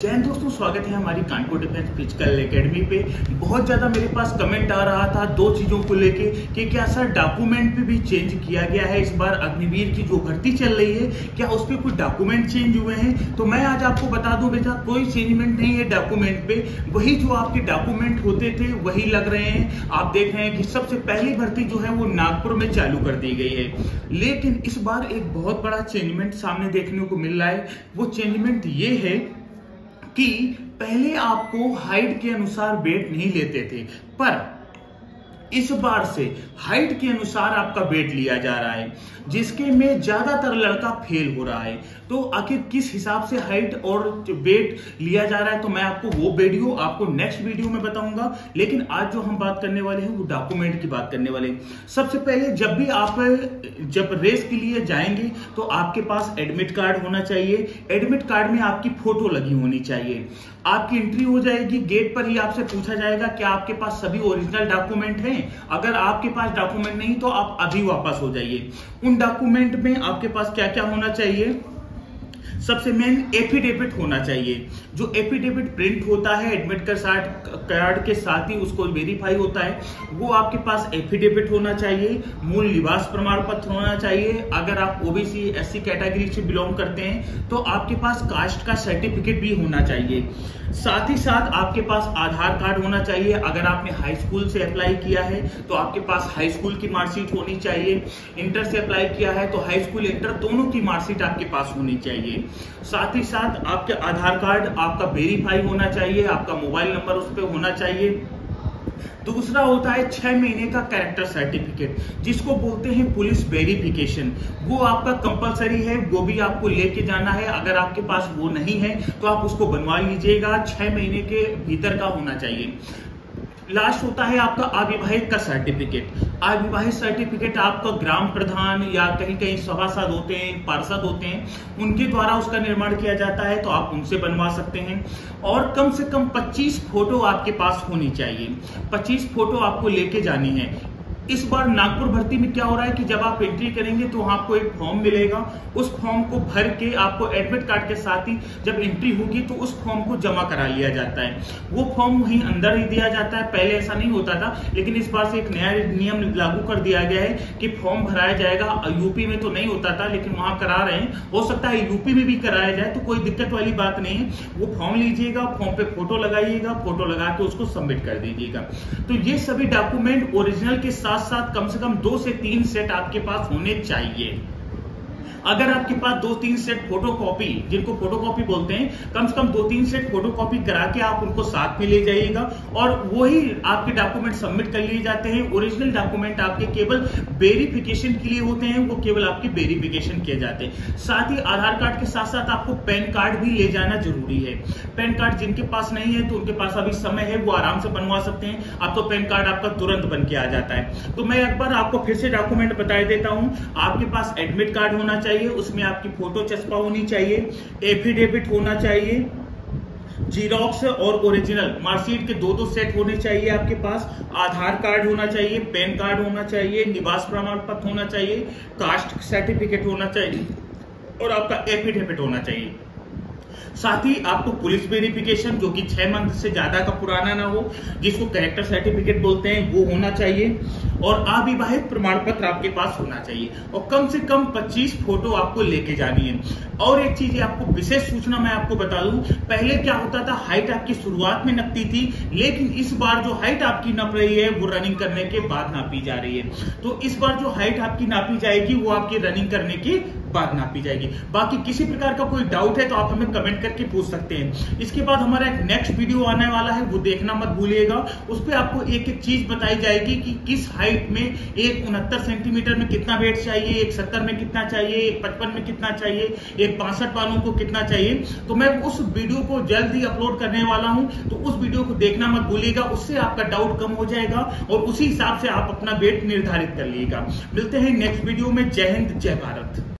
जय हिंद दोस्तों, स्वागत है हमारी कानपुर डिफेंस फिजिकल एकेडमी पे। बहुत ज़्यादा मेरे पास कमेंट आ रहा था दो चीज़ों को लेके कि क्या सर डॉक्यूमेंट पे भी चेंज किया गया है। इस बार अग्निवीर की जो भर्ती चल रही है क्या उस पर कुछ डॉक्यूमेंट चेंज हुए हैं। तो मैं आज आपको बता दूं बेटा, कोई चेंजमेंट नहीं है डॉक्यूमेंट पे। वही जो आपके डॉक्यूमेंट होते थे वही लग रहे हैं। आप देख रहे हैं कि सबसे पहली भर्ती जो है वो नागपुर में चालू कर दी गई है। लेकिन इस बार एक बहुत बड़ा चेंजमेंट सामने देखने को मिल रहा है। वो चेंजमेंट ये है कि पहले आपको हाइट के अनुसार वेट नहीं लेते थे, पर इस बार से हाइट के अनुसार आपका वेट लिया जा रहा है, जिसके में ज्यादातर लड़का फेल हो रहा है। तो आखिर किस हिसाब से हाइट और वेट लिया जा रहा है, तो मैं आपको वो वीडियो आपको नेक्स्ट वीडियो में बताऊंगा। लेकिन आज जो हम बात करने वाले हैं वो डॉक्यूमेंट की बात करने वाले हैं। सबसे पहले जब रेस के लिए जाएंगे तो आपके पास एडमिट कार्ड होना चाहिए। एडमिट कार्ड में आपकी फोटो लगी होनी चाहिए। आपकी एंट्री हो जाएगी, गेट पर ही आपसे पूछा जाएगा कि आपके पास सभी ओरिजिनल डॉक्यूमेंट हैं। अगर आपके पास डॉक्यूमेंट नहीं तो आप अभी वापस हो जाइए। उन डॉक्यूमेंट में आपके पास क्या क्या होना चाहिए? सबसे मेन एफिडेविट होना चाहिए। जो एफिडेविट प्रिंट होता है एडमिट कार्ड के साथ ही उसको वेरीफाई होता है, वो आपके पास एफिडेविट होना चाहिए। मूल निवास प्रमाण पत्र होना चाहिए। अगर आप ओबीसी एससी कैटेगरी से बिलोंग करते हैं तो आपके पास कास्ट का सर्टिफिकेट भी होना चाहिए। साथ ही साथ आपके पास आधार कार्ड होना चाहिए। अगर आपने हाई स्कूल से अप्लाई किया है तो आपके पास हाई स्कूल की मार्कशीट होनी चाहिए। इंटर से अप्लाई किया है तो हाई स्कूल इंटर दोनों की मार्कशीट आपके पास होनी चाहिए। साथ ही साथ आपके आधार कार्ड आपका वेरीफाई होना चाहिए। आपका मोबाइल नंबर उस पर होना चाहिए। दूसरा होता है 6 महीने का कैरेक्टर सर्टिफिकेट, जिसको बोलते हैं पुलिस वेरिफिकेशन। वो आपका कंपलसरी है, वो भी आपको लेके जाना है। अगर आपके पास वो नहीं है तो आप उसको बनवा लीजिएगा। 6 महीने के भीतर का होना चाहिए। लास्ट होता है आपका अविवाहित का सर्टिफिकेट। अविवाहित सर्टिफिकेट आपका ग्राम प्रधान या कहीं कहीं सभासद होते हैं, पार्षद होते हैं, उनके द्वारा उसका निर्माण किया जाता है, तो आप उनसे बनवा सकते हैं। और कम से कम 25 फोटो आपके पास होनी चाहिए। 25 फोटो आपको लेके जानी है। इस बार नागपुर भर्ती में क्या हो रहा है कि जब आप एंट्री करेंगे तो आपको एक फॉर्म मिलेगा। उस फॉर्म को भर के आपको एडमिट कार्ड के साथ ही जब एंट्री होगी तो उस फॉर्म को जमा करा लिया जाता है। वो फॉर्म वहीं अंदर ही दिया जाता है। पहले ऐसा नहीं होता था, लेकिन इस बार से एक नया नियम लागू कर दिया गया है कि फॉर्म भराया जाएगा। यूपी में तो नहीं होता था, लेकिन वहां करा रहे हैं। हो सकता है यूपी में भी कराया जाए, तो कोई दिक्कत वाली बात नहीं है। वो फॉर्म लीजिएगा, फॉर्म पे फोटो लगाइएगा, फोटो लगा के उसको सबमिट कर दीजिएगा। तो ये सभी डॉक्यूमेंट ओरिजिनल के साथ साथ कम से कम 2 से 3 सेट आपके पास होने चाहिए। अगर आपके पास 2-3 सेट फोटोकॉपी, जिनको फोटोकॉपी बोलते हैं, कम से कम 2-3 सेट फोटोकॉपी करा के आप उनको साथ में ले जाइएगा और वही आपके डॉक्यूमेंट सबमिट कर लिए जाते हैं। ओरिजिनल डॉक्यूमेंट आपके केवल वेरिफिकेशन के लिए होते हैं, वो केवल आपकी वेरिफिकेशन किए जाते हैं। साथ ही आधार कार्ड के साथ साथ आपको पैन कार्ड भी ले जाना जरूरी है। पैन कार्ड जिनके पास नहीं है तो उनके पास अभी समय है, वो आराम से बनवा सकते हैं। अब तो पैन कार्ड आपका तुरंत बन के आ जाता है। तो मैं एक बार आपको फिर से डॉक्यूमेंट बता देता हूं। आपके पास एडमिट कार्ड होना चाहिए, उसमें आपकी फोटो चस्पा होनी चाहिए, एफिडेविट होना चाहिए, जीरोक्स और ओरिजिनल मार्कशीट के 2-2 सेट होने चाहिए आपके पास, आधार कार्ड होना चाहिए, पैन कार्ड होना चाहिए, निवास प्रमाण पत्र होना चाहिए, कास्ट सर्टिफिकेट होना चाहिए और आपका एफिडेविट होना चाहिए। साथ ही आपको पुलिस वेरिफिकेशन, जो कि 6 मंथ से ज्यादा का पुराना ना हो, जिसको कैरेक्टर सर्टिफिकेट बोलते हैं, वो होना चाहिए। और अविवाहित प्रमाण पत्र आपके पास होना चाहिए। और कम से कम 25 फोटो आपको लेके जानी है। और एक चीज आपको विशेष सूचना मैं आपको बता दूं, पहले क्या होता था, हाइट आपकी शुरुआत में नपती थी, लेकिन इस बार जो हाइट आपकी नप रही है वो रनिंग करने के बाद नापी जा रही है। तो इस बार जो हाइट आपकी नापी जाएगी वो आपकी रनिंग करने के बाद नापी जाएगी। बाकी किसी प्रकार का कोई डाउट है तो आप हमें कमेंट करके पूछ सकते हैं। इसके बाद हमारा एक नेक्स्ट वीडियो आने वाला है, वो देखना मत भूलिएगा। उस पर आपको एक एक चीज बताई जाएगी कि किस हाइट में, एक 69 सेंटीमीटर में कितना वेट चाहिए, एक 70 में कितना चाहिए, एक 55 में कितना चाहिए, एक 62 वालों को कितना चाहिए। तो मैं उस वीडियो को जल्द ही अपलोड करने वाला हूं, तो उस वीडियो को देखना मत भूलिएगा। उससे आपका डाउट कम हो जाएगा और उसी हिसाब से आप अपना वेट निर्धारित कर लीजिएगा। मिलते हैं नेक्स्ट वीडियो में। जय हिंद, जय भारत।